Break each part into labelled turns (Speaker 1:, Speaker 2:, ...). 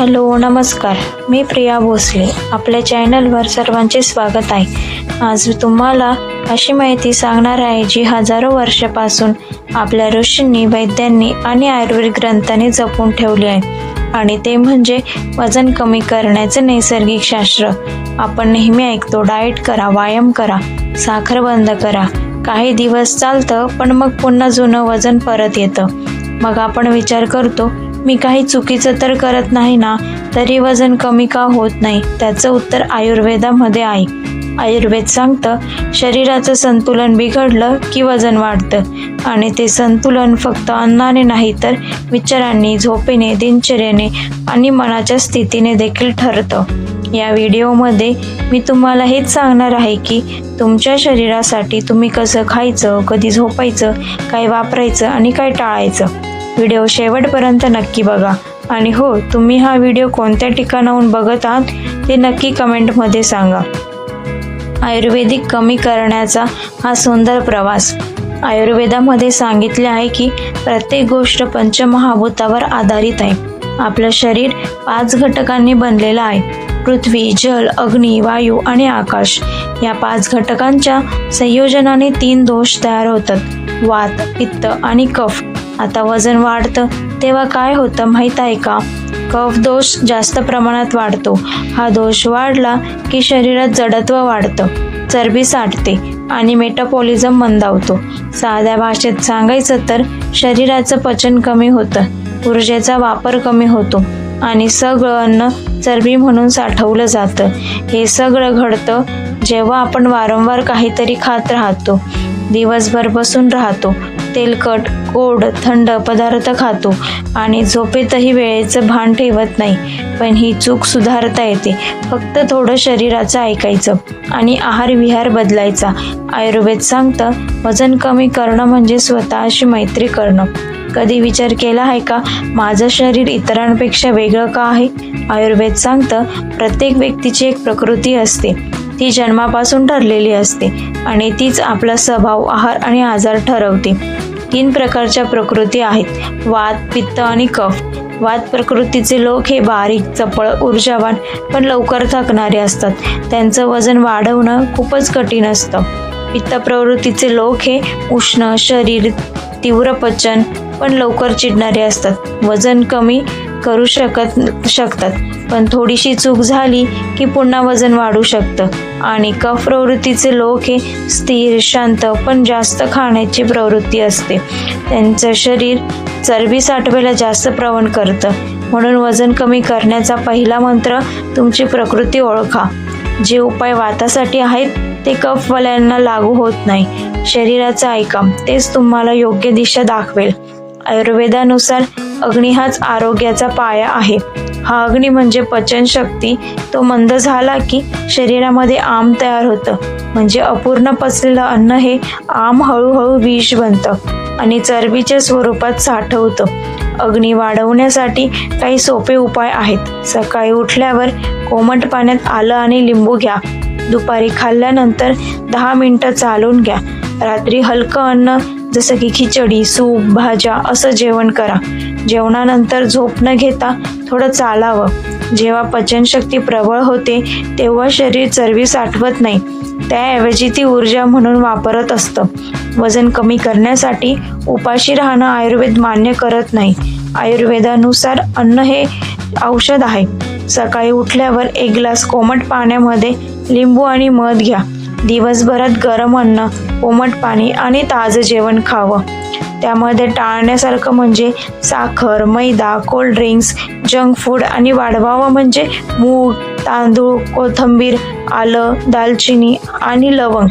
Speaker 1: Hello नमस्कार, मी प्रिया भोसले. आपल्या चॅनलवर सर्वांचे स्वागत आहे. आज तुम्हाला अशी माहिती सांगणार आहे जी हजारो वर्षापासून आपल्या ऋषींनी, वैद्यांनी आणि आयुर्वेद ग्रंथांनी जपून ठेवली आहे. आणि ते म्हणजे वजन कमी करण्याचे नैसर्गिक शास्त्र. आपण नेहमी ऐकतो, डाएट करा, व्यायाम करा, साखर बंद करा. काही दिवस चालतं, पण मग पुन्हा जुनं वजन परत येतं. मग आपण विचार करतो, मी काही चुकीचं तर करत नाही ना, तरी वजन कमी का होत नाही? त्याचं उत्तर आयुर्वेदामध्ये आहे. आयुर्वेद सांगतं, शरीराचं संतुलन बिघडलं की वजन वाढतं. आणि ते संतुलन फक्त अन्नाने नाही, तर विचारांनी, झोपेने, दिनचर्येने आणि मनाच्या स्थितीने देखील ठरतं. या व्हिडिओमध्ये मी तुम्हाला हेच सांगणार आहे की तुमच्या शरीरासाठी तुम्ही कसं खायचं, कधी झोपायचं, काय वापरायचं आणि काय टाळायचं. व्हिडिओ शेवटपर्यंत नक्की बघा. आणि हो, तुम्ही हा व्हिडिओ कोणत्या ठिकाणाहून बघत आहात ते नक्की कमेंटमध्ये सांगा. आयुर्वेदिक कमी करण्याचा हा सुंदर प्रवास. आयुर्वेदामध्ये सांगितले आहे की प्रत्येक गोष्ट पंचमहाभूतावर आधारित आहे. आपलं शरीर 5 घटकांनी बनलेलं आहे: पृथ्वी, जल, अग्नी, वायू आणि आकाश. या 5 घटकांच्या संयोजनाने 3 दोष तयार होतात: वात, पित्त आणि कफ. आता वजन वाढतं तेव्हा काय होतं माहीत आहे का? कफ दोष जास्त प्रमाणात वाढतो. हा दोष वाढला की शरीरात जडत्व वाढतं, चरबी साठते आणि मेटाबॉलिझम मंदावतो. साध्या भाषेत सांगायचं तर शरीराचं पचन कमी होतं, ऊर्जेचा वापर कमी होतो आणि सगळं अन्न चरबी म्हणून साठवलं जातं. हे सगळं घडतं जेव्हा आपण वारंवार काहीतरी खात राहतो, दिवसभर बसून राहतो, तेलकट, गोड, थंड पदार्थ खातो आणि झोपेतही वेळेचं भान ठेवत नाही. पण ही चूक सुधारता येते. फक्त थोडं शरीराचं ऐकायचं आणि आहार विहार बदलायचा. आयुर्वेद सांगतं, वजन कमी करणं म्हणजे स्वतःशी मैत्री करणं. कधी विचार केला आहे का, माझं शरीर इतरांपेक्षा वेगळं का आहे? आयुर्वेद सांगतं, प्रत्येक व्यक्तीची एक प्रकृती असते. ती जन्मापासून ठरलेली असते आणि तीच आपला स्वभाव, आहार आणि आजार ठरवते. 3 प्रकारच्या प्रकृती आहेत: वात, पित्त आणि कफ. वात प्रकृतीचे लोक हे बारीक, चपळ, ऊर्जावान पण लवकर थकणारे असतात. त्यांचं वजन वाढवणं खूपच कठीण असतं. पित्त प्रवृत्तीचे लोक हे उष्ण शरीर, तीव्र पचन पण लवकर चिडणारे असतात. वजन कमी करू शकतात, पण थोडीशी चूक झाली की पुन्हा वजन वाढू शकतं. आणि कफ प्रवृत्तीचे लोक हे स्थिर, शांत पण जास्त खाण्याची प्रवृत्ती असते. त्यांचं शरीर चरबी साठवायला जास्त प्रवण करतं. म्हणून वजन कमी करण्याचा पहिला मंत्र, तुमची प्रकृती ओळखा. जे उपाय वातासाठी आहेत ते कफवाल्यांना लागू होत नाही. शरीराचं ऐका, तेच तुम्हाला योग्य दिशा दाखवेल. आयुर्वेदानुसार अग्नी हाच आरोग्याचा पाया आहे. हा अग्नी म्हणजे पचनशक्ती. तो मंद झाला की शरीरामध्ये आम तयार होतं. म्हणजे अपूर्ण पचलेलं अन्न हे आम हळूहळू विष बनतं आणि चरबीच्या स्वरूपात साठवतं. अग्नी वाढवण्यासाठी काही सोपे उपाय आहेत. सकाळी उठल्यावर कोमट पाण्यात आलं आणि लिंबू घ्या. दुपारी खाल्ल्यानंतर 10 मिनिटं चालून घ्या. रात्री हलकं अन्न जसं की खिचडी, सूप, भाज्या असं जेवण करा. जेवणानंतर झोप न घेता थोडं चालावं. जेव्हा पचनशक्ती प्रबळ होते तेव्हा शरीर चरबी साठवत नाही, त्याऐवजी ती ऊर्जा म्हणून वापरत असतं. वजन कमी करण्यासाठी उपाशी राहणं आयुर्वेद मान्य करत नाही. आयुर्वेदानुसार अन्न हे औषध आहे. सकाळी उठल्यावर 1 ग्लास कोमट पाण्यामध्ये लिंबू आणि मध घ्या. दिवसभरात गरम अन्न, कोमट पाणी आणि ताजं जेवण खावं. त्यामध्ये टाळण्यासारखं म्हणजे साखर, मैदा, कोल्ड ड्रिंक्स, जंक फूड आणि वाढवावं म्हणजे मूग, तांदूळ, कोथिंबीर, आलं, दालचिनी आणि लवंग.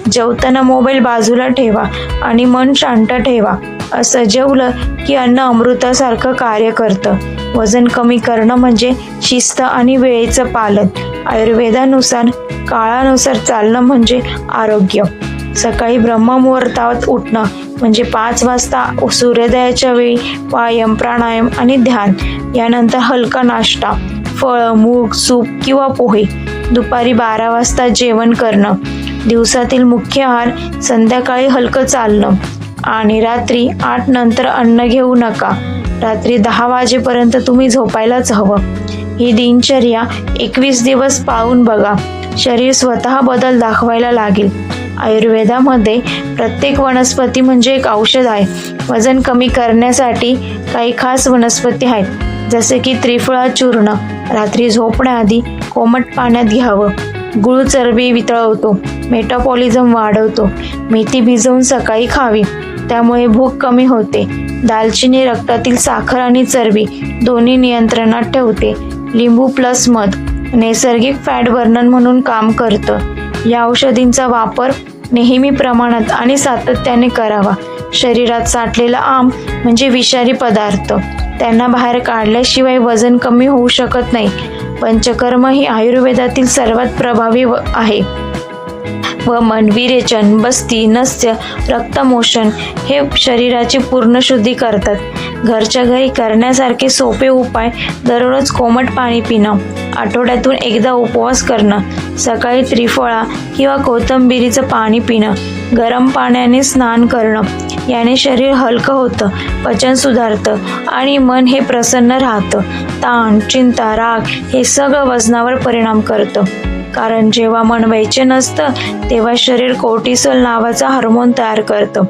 Speaker 1: जेवताना मोबाईल बाजूला ठेवा आणि मन शांत ठेवा. असं जेवलं की अन्न अमृतासारखं कार्य करतं. वजन कमी करणं म्हणजे शिस्त आणि वेळेचं पालन. आयुर्वेदानुसार काळानुसार चालणं म्हणजे आरोग्य. सकाळी ब्रह्ममुहूर्तावर उठणं म्हणजे 5 वाजता सूर्योदयाच्या वेळी व्यायाम, प्राणायाम आणि ध्यान. यानंतर हलका नाश्ता, फळं, मूग, सूप किंवा पोहे. दुपारी 12 वाजता जेवण करणं. दिवसातील मुख्य आहार, संध्याकाळी हलकं चालणं आणि रात्री 8 नंतर अन्न घेऊ नका. रात्री 10 वाजेपर्यंत तुम्ही झोपायलाच हवं. ही दिनचर्या 21 दिवस पाळून बघा. शरीर स्वतः बदल दाखवायला लागेल. आयुर्वेदामध्ये प्रत्येक वनस्पती म्हणजे एक औषध आहे. वजन कमी करण्यासाठी काही खास वनस्पती आहेत, जसे की त्रिफळा चूर्ण रात्री झोपण्याआधी कोमट पाण्यात घ्यावं. गुळ चरबी वितळवतो, मेटाबॉलिझम वाढवतो. मेथी भिजवून सकाळी खावी, त्यामुळे भूक कमी होते. दालचिनी रक्तातील साखर आणि चरबी दोन्ही नियंत्रणात ठेवते. लिंबू प्लस मध नैसर्गिक फॅट बर्नर म्हणून काम करतं. या औषधींचा वापर नेहमी प्रमाणात आणि सातत्याने करावा. शरीरात साठलेला आम म्हणजे विषारी पदार्थ, त्यांना बाहेर काढल्याशिवाय वजन कमी होऊ शकत नाही. पंचकर्म ही आयुर्वेदातील सर्वात प्रभावी आहे. वमन, विरेचन, बस्ती, नस्य, रक्तमोषण हे शरीराची पूर्ण शुद्धी करतात. घरच्या घरी करण्यासारखे सोपे उपाय: दररोज कोमट पाणी पिणं, आठवड्यातून एकदा उपवास करणं, सकाळी त्रिफळा किंवा कोथिंबिरीचं पाणी पिणं, गरम पाण्याने स्नान करणं. याने शरीर हलकं होतं, पचन सुधारतं आणि मन हे प्रसन्न राहतं. ताण, चिंता, राग हे सगळं वजनावर परिणाम करतं. कारण जेव्हा मन बेचैन नसतं तेव्हा शरीर कोर्टिसॉल नावाचा हार्मोन तयार करतं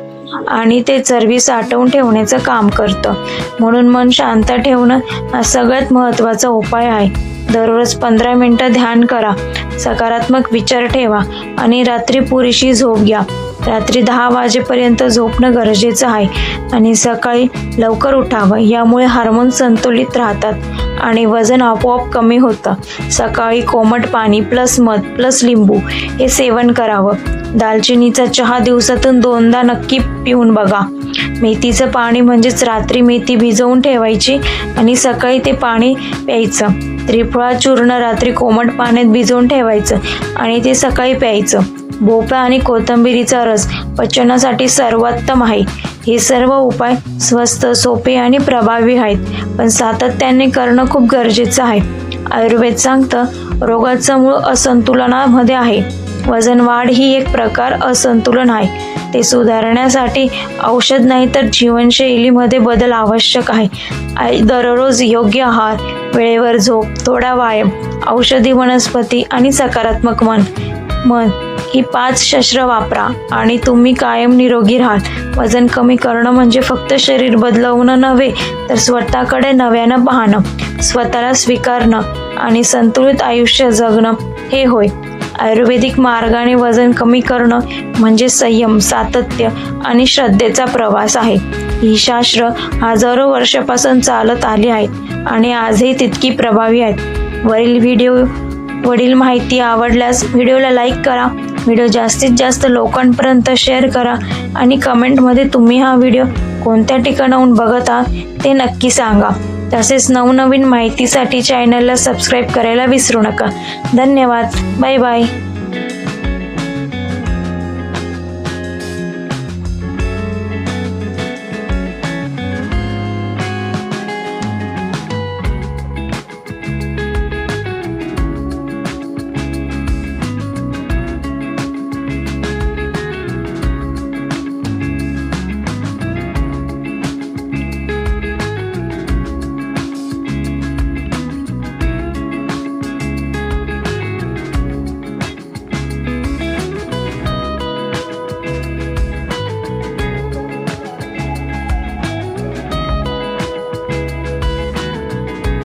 Speaker 1: आणि ते चरबी साठवून ठेवण्याचं काम करतं. म्हणून मन शांत ठेवणं हा सगळ्यात महत्त्वाचा उपाय आहे. दररोज 15 मिनिटं ध्यान करा, सकारात्मक विचार ठेवा आणि रात्री पुरेशी झोप घ्या. रात्री 10 वाजेपर्यंत झोपणं गरजेचं आहे आणि सकाळी लवकर उठावं. यामुळे हार्मोन संतुलित राहतात आणि वजन आपोआप कमी होतं. सकाळी कोमट पाणी प्लस मध प्लस लिंबू हे सेवन करावं. दालचिनीचा चहा दिवसातून 2दा नक्की पिऊन बघा. मेथीचं पाणी म्हणजेच रात्री मेथी भिजवून ठेवायची आणि सकाळी ते पाणी प्यायचं. त्रिफळा चूर्ण रात्री कोमट पाण्यात भिजवून ठेवायचं आणि ते सकाळी प्यायचं. भोपळा आणि कोथिंबिरीचा रस पचनासाठी सर्वोत्तम आहे. हे सर्व उपाय स्वस्त, सोपे आणि प्रभावी आहेत, पण सातत्याने करणं खूप गरजेचं आहे. आयुर्वेद सांगतं, रोगाचं मूळ असंतुलनामध्ये आहे. वजन वाढ ही एक प्रकार असंतुलन आहे. ते सुधारण्यासाठी औषध नाही तर जीवनशैलीमध्ये बदल आवश्यक आहे. दररोज योग्य आहार, वेळेवर झोप, थोडा व्यायाम, औषधी वनस्पती आणि सकारात्मक मन ही 5 शस्त्र वापरा आणि तुम्ही कायम निरोगी राहाल. वजन कमी करणं म्हणजे फक्त शरीर बदलवणं नव्हे, तर स्वतःकडे नव्यानं पाहणं, स्वतःला स्वीकारणं आणि संतुलित आयुष्य जगणं हे होय. आयुर्वेदिक मार्गाने वजन कमी करणं म्हणजे संयम, सातत्य आणि श्रद्धेचा प्रवास आहे. ही शास्त्र हजारो वर्षापासून चालत आली आहेत आणि आजही तितकी प्रभावी आहेत. वरील माहिती आवडल्यास व्हिडिओला लाईक करा, व्हिडिओ जास्तीत जास्त लोकांपर्यंत शेअर करा आणि कमेंटमध्ये तुम्ही हा व्हिडिओ कोणत्या ठिकाणाहून बघत आहात ते नक्की सांगा. तसेच नवनवीन माहितीसाठी चॅनलला सबस्क्राईब करायला विसरू नका. धन्यवाद. Bye bye.